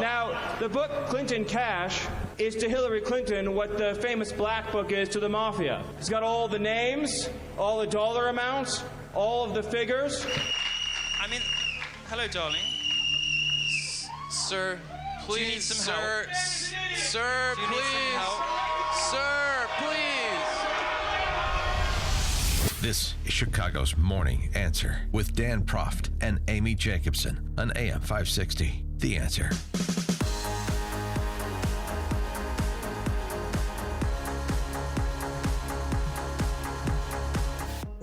Now, the book Clinton Cash is to Hillary Clinton what the famous Black Book is to the mafia. It's got all the names, all the dollar amounts, all of the figures. Hello, darling. Sir, please, Do you need some help? Sir, Do you need some help? Sir, please. This is Chicago's Morning Answer with Dan Proft and Amy Jacobson on AM 560. The Answer.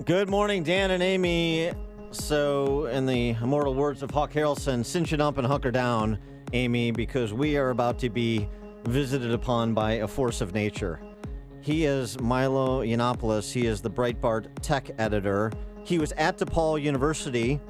Good morning, Dan and Amy. So, in the immortal words of Hawk Harrelson, cinch it up and hunker down, Amy, because we are about to be visited upon by a force of nature. He is Milo Yiannopoulos. He is the Breitbart tech editor. He was at DePaul University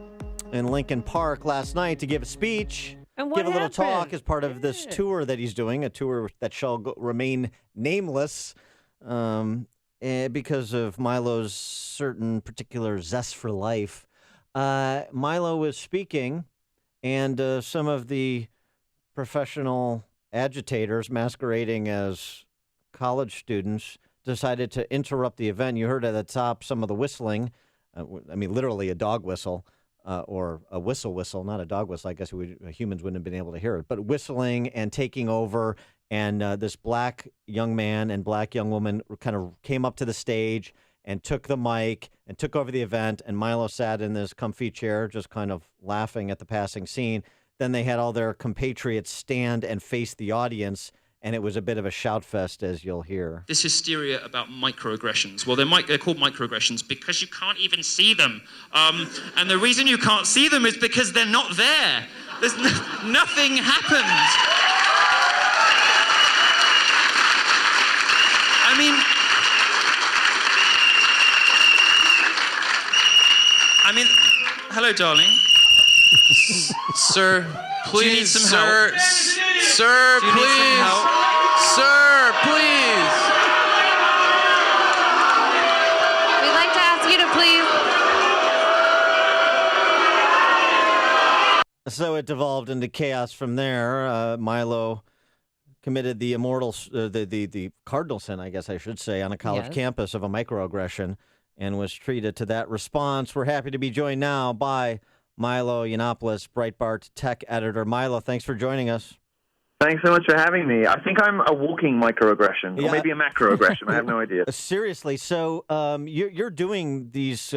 in Lincoln Park last night to give a speech, and what give a little happened? talk as part of this tour that he's doing, a tour that shall remain nameless because of Milo's certain particular zest for life. Milo was speaking, and some of the professional agitators masquerading as college students decided to interrupt the event. You heard at the top some of the whistling. Literally a dog whistle or a whistle, not a dog whistle. I guess humans wouldn't have been able to hear it. But whistling and taking over, and this black young man and black young woman kind of came up to the stage and took the mic and took over the event, and Milo sat in this comfy chair just kind of laughing at the passing scene. Then they had all their compatriots stand and face the audience, and it was a bit of a shout fest, as you'll hear. This hysteria about microaggressions. Well, they're called microaggressions because you can't even see them. And the reason you can't see them is because they're not there. There's nothing happened. Hello, darling. Sir, please. Do you need some help? Sir, Do you need please. some help? Sir, please. We'd like to ask you to please. So it devolved into chaos from there. Milo committed the the cardinal sin, I guess I should say, on a college campus of a microaggression, and was treated to that response. We're happy to be joined now by Milo Yiannopoulos, Breitbart tech editor. Milo, thanks for joining us. Thanks so much for having me. I think I'm a walking microaggression, or maybe a macroaggression. I have no idea. Seriously, so you're doing these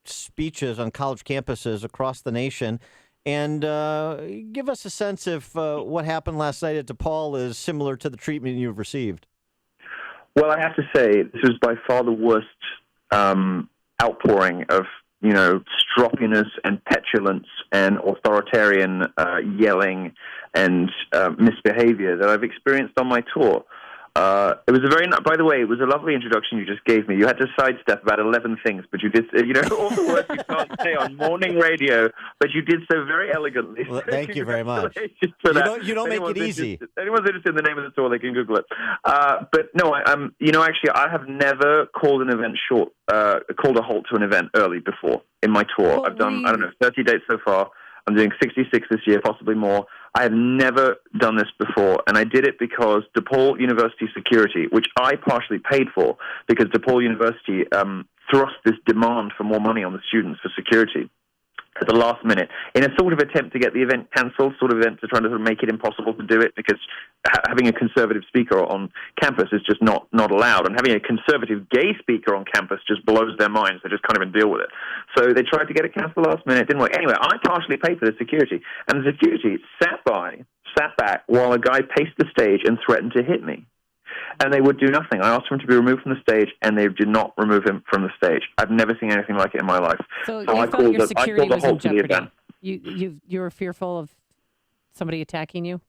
speeches on college campuses across the nation, and give us a sense if what happened last night at DePaul is similar to the treatment you've received. Well, I have to say, this was by far the worst outpouring of, stroppiness and petulance and authoritarian yelling and misbehavior that I've experienced on my tour. It was by the way, it was a lovely introduction you just gave me. You had to sidestep about 11 things, but you did, all the words you can't say on morning radio, but you did so very elegantly. Well, thank you very much. You don't make it easy. Anyone's interested in the name of the tour, they can Google it. But no, actually, I have never called an event short, called a halt to an event early before in my tour. I've done, 30 dates so far. I'm doing 66 this year, possibly more. I have never done this before, and I did it because DePaul University security, which I partially paid for, because DePaul University thrust this demand for more money on the students for security at the last minute, in a sort of attempt to get the event cancelled, to try to make it impossible to do it, because having a conservative speaker on campus is just not allowed, and having a conservative gay speaker on campus just blows their minds. They just can't even deal with it. So they tried to get it cancelled last minute. It didn't work. Anyway, I partially paid for the security, and the security sat back while a guy paced the stage and threatened to hit me. And they would do nothing. I asked for him to be removed from the stage, and they did not remove him from the stage. I've never seen anything like it in my life. So you I thought your security was in jeopardy. Event. You were fearful of somebody attacking you?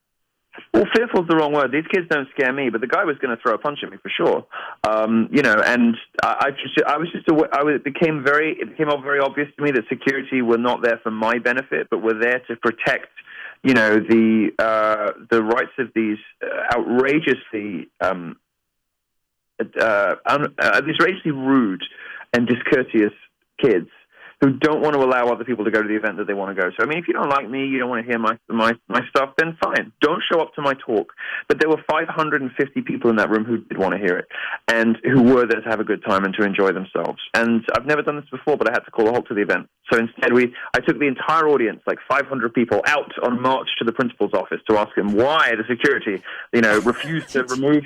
Well, fearful is the wrong word. These kids don't scare me, but the guy was going to throw a punch at me for sure. And it became very obvious to me that security were not there for my benefit, but were there to protect the rights of these outrageously rude and discourteous kids who don't want to allow other people to go to the event that they want to go. So, I mean, if you don't like me, you don't want to hear my stuff, then fine. Don't show up to my talk. But there were 550 people in that room who did want to hear it and who were there to have a good time and to enjoy themselves. And I've never done this before, but I had to call a halt to the event. So instead, I took the entire audience, like 500 people, out on march to the principal's office to ask him why the security, refused to remove,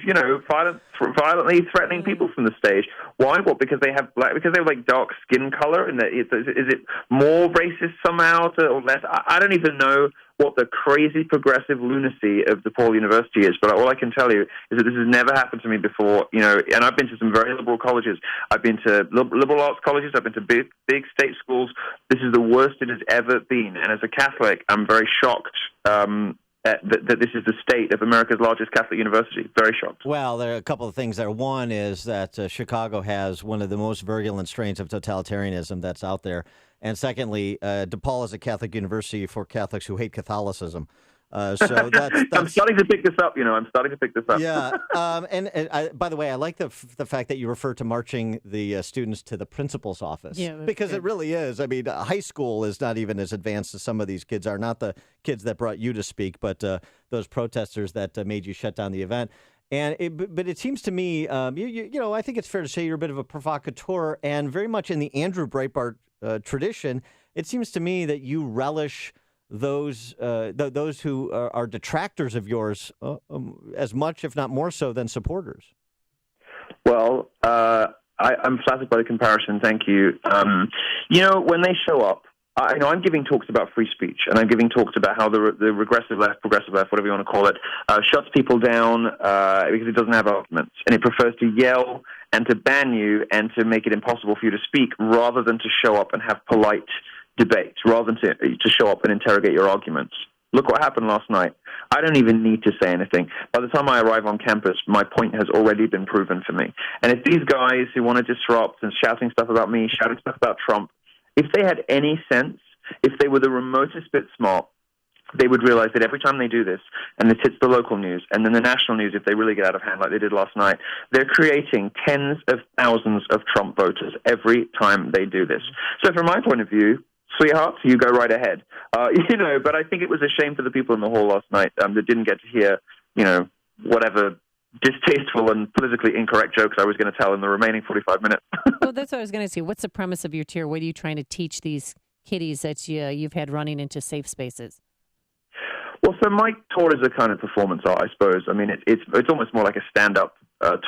violently threatening people from the stage. Why? What? Because they have like dark skin color, and is it more racist somehow or less? I don't even know what the crazy progressive lunacy of DePaul University is, but all I can tell you is that this has never happened to me before. And I've been to some very liberal colleges. I've been to liberal arts colleges. I've been to big state schools. This is the worst it has ever been. And as a Catholic, I'm very shocked that this is the state of America's largest Catholic university. Very shocked. Well, there are a couple of things there. One is that Chicago has one of the most virulent strains of totalitarianism that's out there. And secondly, DePaul is a Catholic university for Catholics who hate Catholicism. So that's I'm starting to pick this up. I'm starting to pick this up. Yeah. By the way, I like the fact that you refer to marching the students to the principal's office. Yeah, because good. it really is. I mean, high school is not even as advanced as some of these kids are. Not the kids that brought you to speak, but those protesters that made you shut down the event. But it seems to me, I think it's fair to say you're a bit of a provocateur, and very much in the Andrew Breitbart tradition. It seems to me that you relish those who are detractors of yours as much, if not more so, than supporters. Well, I'm flattered by the comparison. Thank you. When they show up, I'm giving talks about free speech, and I'm giving talks about how the regressive left, progressive left, whatever you want to call it, shuts people down because it doesn't have arguments, and it prefers to yell and to ban you and to make it impossible for you to speak rather than to show up and have polite debate, rather than to show up and interrogate your arguments. Look what happened last night. I don't even need to say anything. By the time I arrive on campus, my point has already been proven for me. And if these guys who want to disrupt and shouting stuff about me, shouting stuff about Trump, if they had any sense, if they were the remotest bit smart, they would realize that every time they do this, and this hits the local news, and then the national news, if they really get out of hand like they did last night, they're creating tens of thousands of Trump voters every time they do this. So from my point of view, sweetheart, you go right ahead. But I think it was a shame for the people in the hall last night that didn't get to hear, whatever distasteful and politically incorrect jokes I was going to tell in the remaining 45 minutes. Well, that's what I was going to say. What's the premise of your tour? What are you trying to teach these kiddies that you've had running into safe spaces? Well, so my tour is a kind of performance art, I suppose. I mean, it's almost more like a stand-up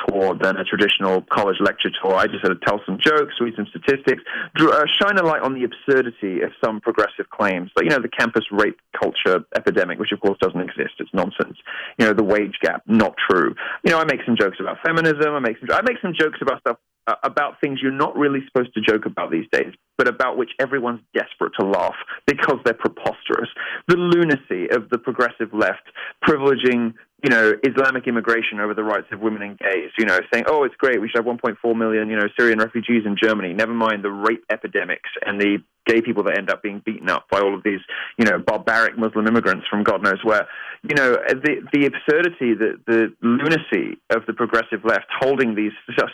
tour than a traditional college lecture tour. I just sort of tell some jokes, read some statistics, shine a light on the absurdity of some progressive claims. Like, the campus rape culture epidemic, which of course doesn't exist. It's nonsense. The wage gap, not true. I make some jokes about feminism. I make some jokes about stuff, about things you're not really supposed to joke about these days, but about which everyone's desperate to laugh because they're preposterous. The lunacy of the progressive left privileging, Islamic immigration over the rights of women and gays, saying, oh, it's great, we should have 1.4 million, Syrian refugees in Germany. Never mind the rape epidemics and the gay people that end up being beaten up by all of these, barbaric Muslim immigrants from God knows where. The absurdity, the lunacy of the progressive left holding these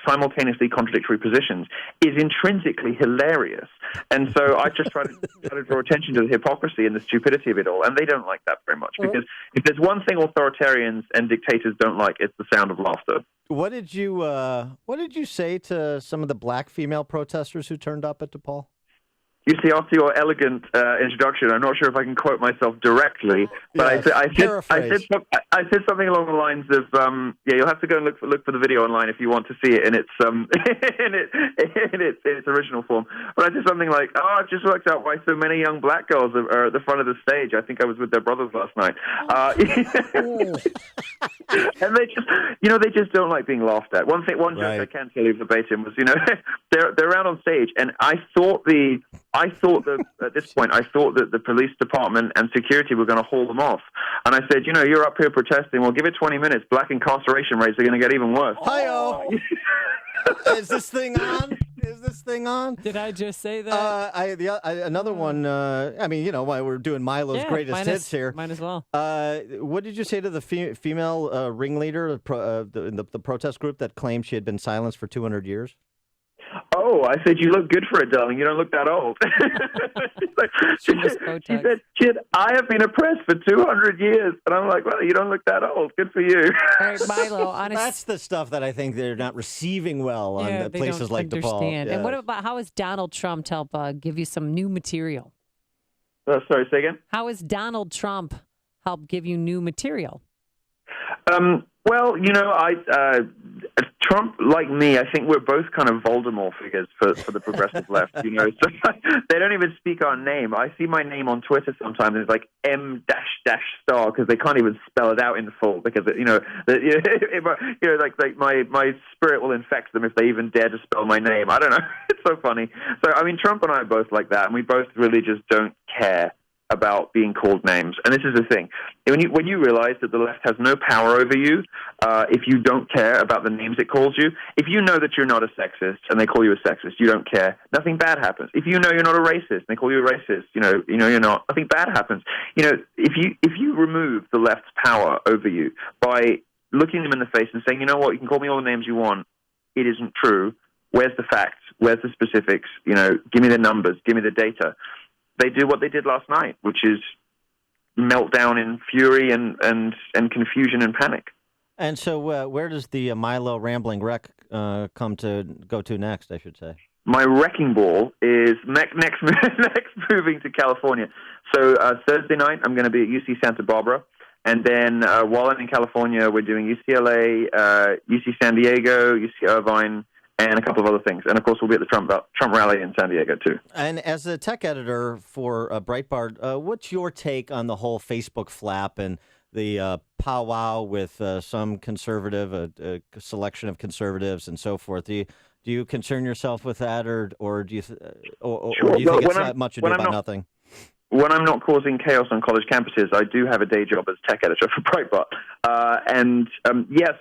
simultaneously contradictory positions is intrinsically hilarious. And so I just try to draw attention to the hypocrisy and the stupidity of it all. And they don't like that very much, because if there's one thing authoritarians and dictators don't like, it's the sound of laughter. What did you say to some of the black female protesters who turned up at DePaul? You see, after your elegant introduction, I'm not sure if I can quote myself directly, but yes, I said something along the lines of, you'll have to go and look for the video online if you want to see it in its in its original form. But I said something like, I've just worked out why so many young black girls are at the front of the stage. I think I was with their brothers last night. And they just don't like being laughed at. One joke I can tell you verbatim was, they're out on stage, and at this point, I thought that the police department and security were going to haul them off. And I said, you're up here protesting. Well, give it 20 minutes. Black incarceration rates are going to get even worse. Hi-oh. Is this thing on? Did I just say that? Another one. While we're doing Milo's greatest hits here, might as well. What did you say to the female ringleader, the protest group that claimed she had been silenced for 200 years? Oh, "Oh," I said, "you look good for it, darling. You don't look that old." She said, "Kid, I have been oppressed for 200 years," and I'm like, "Well, you don't look that old. Good for you." All right, Milo. That's the stuff that I think they're not receiving well on places like DePaul. Yeah. And what about how has Donald Trump help give you some new material? Sorry, say again? How has Donald Trump helped give you new material? Well, Trump, like me, I think we're both kind of Voldemort figures for the progressive left. So they don't even speak our name. I see my name on Twitter sometimes, and it's like M-star because they can't even spell it out in full because like my spirit will infect them if they even dare to spell my name. I don't know. It's so funny. So I mean, Trump and I are both like that, and we both really just don't care about being called names. And this is the thing. When you realize that the left has no power over you, if you don't care about the names it calls you, if you know that you're not a sexist and they call you a sexist, you don't care, nothing bad happens. If you know you're not a racist and they call you a racist, you know you're not, nothing bad happens. If you remove the left's power over you by looking them in the face and saying, you know what, you can call me all the names you want, it isn't true. Where's the facts? Where's the specifics? Give me the numbers, give me the data. They do what they did last night, which is melt down in fury and confusion and panic. And so where does the Milo Rambling Wreck go to next, I should say? My wrecking ball is next moving to California. So Thursday night, I'm going to be at UC Santa Barbara. And then while I'm in California, we're doing UCLA, UC San Diego, UC Irvine, and a couple of other things. And, of course, we'll be at the Trump rally in San Diego, too. And as a tech editor for Breitbart, what's your take on the whole Facebook flap and the powwow with some conservative, a selection of conservatives and so forth? Do you concern yourself with that, or do you think it's not much ado about nothing? When I'm not causing chaos on college campuses, I do have a day job as tech editor for Breitbart.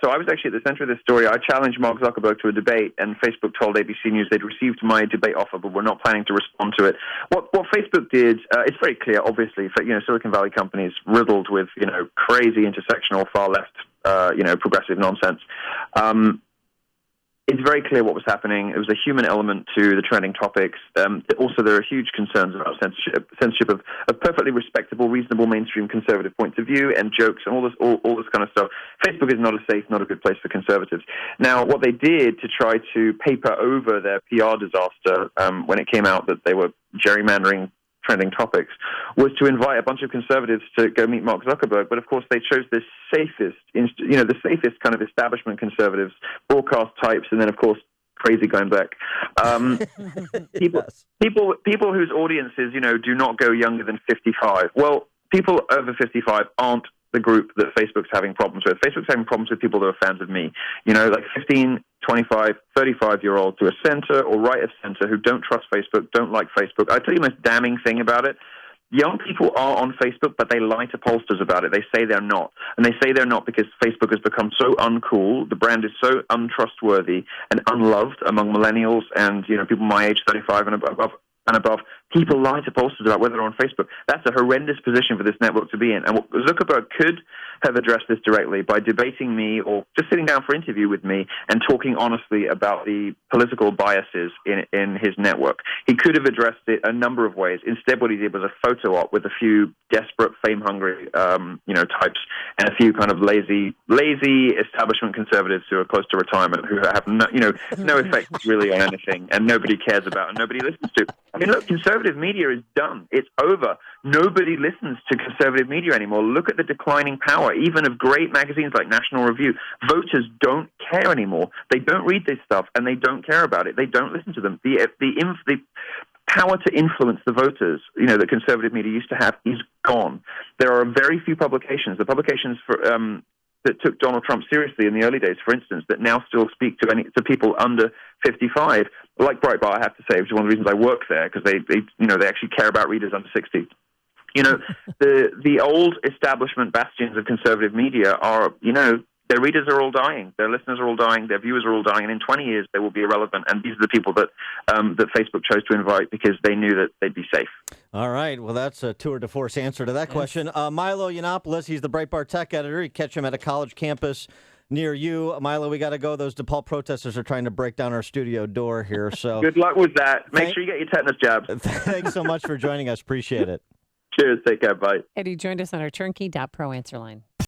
So I was actually at the center of this story. I challenged Mark Zuckerberg to a debate, and Facebook told ABC News they'd received my debate offer, but were not planning to respond to it. What Facebook did, it's very clear, obviously, for, Silicon Valley companies riddled with, crazy intersectional far left, progressive nonsense. It's very clear what was happening. It was a human element to the trending topics. Also, there are huge concerns about censorship of perfectly respectable, reasonable, mainstream conservative points of view and jokes and all this kind of stuff. Facebook is not a safe, not a good place for conservatives. Now, what they did to try to paper over their PR disaster when it came out that they were gerrymandering trending topics was to invite a bunch of conservatives to go meet Mark Zuckerberg. But of course, they chose the safest kind of establishment conservatives, broadcast types, and then of course, crazy Glenn Beck. People whose audiences, do not go younger than 55. Well, people over 55 aren't the group that Facebook's having problems with. Facebook's having problems with people that are fans of me. Like 15, 25, 35-year-olds who are center or right of center who don't trust Facebook, don't like Facebook. I tell you the most damning thing about it. Young people are on Facebook, but they lie to pollsters about it. They say they're not. And they say they're not because Facebook has become so uncool. The brand is so untrustworthy and unloved among millennials and, people my age, 35 and above. People lie to pollsters about whether they're on Facebook. That's a horrendous position for this network to be in. And Zuckerberg could have addressed this directly by debating me or just sitting down for an interview with me and talking honestly about the political biases in his network. He could have addressed it a number of ways. Instead, what he did was a photo op with a few desperate, fame-hungry, types and a few kind of lazy establishment conservatives who are close to retirement who have no effect really on anything and nobody cares about and nobody listens to. I mean, look, conservative media is done. It's over. Nobody listens to conservative media anymore. Look at the declining power, even of great magazines like National Review. Voters don't care anymore. They don't read this stuff, and they don't care about it. They don't listen to them. The power to influence the voters, that conservative media used to have, is gone. There are very few publications. The publications that took Donald Trump seriously in the early days, for instance, that now still speak to people under 55, like Breitbart, I have to say, which is one of the reasons I work there, because they actually care about readers under 60. The old establishment bastions of conservative media are, their readers are all dying, their listeners are all dying, their viewers are all dying, and in 20 years they will be irrelevant. And these are the people that Facebook chose to invite because they knew that they'd be safe. All right. Well, that's a tour de force answer to that question. Milo Yiannopoulos, he's the Breitbart tech editor. You catch him at a college campus near you. Milo, we got to go. Those DePaul protesters are trying to break down our studio door here. So Good luck with that. Make sure you get your tetanus jabs. Thanks so much for joining us. Appreciate it. Cheers. Take care. Bye. Eddie joined us on our turnkey.pro answer line.